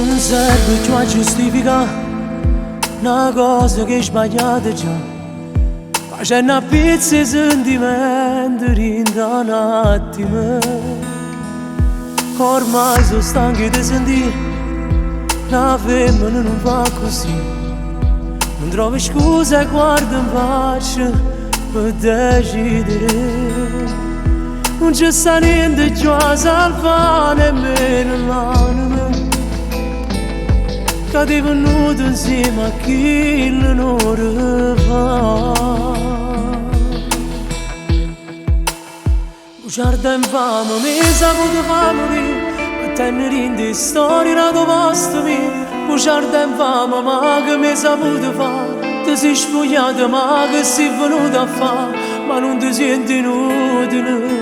Non serve più a giustificare una cosa che è sbagliata già. Ma c'è una pizza di sentimenti rinda un attimo. Ormai sono stanco di sentire una femmina non fa così. Non trovo scuse e guardo in faccia per decidere. Non c'è sta niente più a salvare nemmeno l'anima che ti è venuto insieme a chi non rifà. Bugiarda infame mi sa potuto fa morire per tenere in di storia la tua posta mia. Bugiarda infame ma che mi sa potuto fare. Ti sei spogliata ma che sei venuta a fare. Ma non ti senti inutile.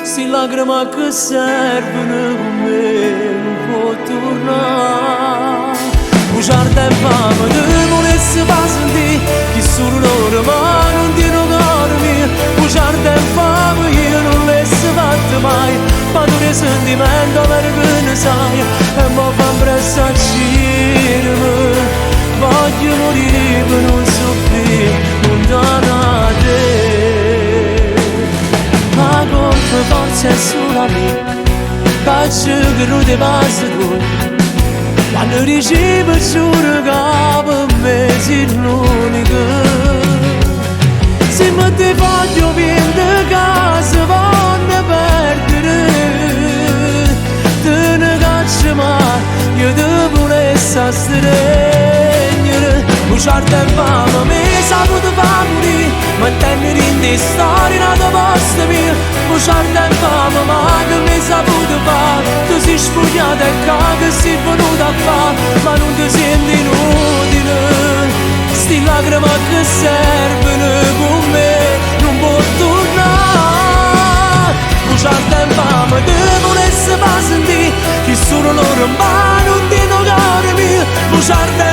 Sti lacrime che servono con me non può tornare. Bugiarda e fame ti volesse far sentire che sono loro ma non ti cuore mio. Bugiarda e fame io non l'esse fatta mai. Ma tu ne sentimento perché ne sai. E mo fa presto a girarmi. Voglio morire per non soffrire lontano da te. Ma colpa forse è solo a me, faccio che non ti passa tu. Quando ricevo giuro che per me sei l'unica. Se mi ti voglio vincere casa voglio perdere. Te ne caccio ma io ti volessi stringere. Bugiarda e fame mi sa potuto fa morire, ma tenere in di storia la tua posta mia. Bugiarda e fame ma che mi sa potuto fa. Tu sei spogliata e che sei venuta a fa. Ma non ti senti inutile. Sti lacrime che servono con me non può tornare. Bugiarda e fame ti volesse far sentire che sono loro ma non ti cuore mio. Bugiarda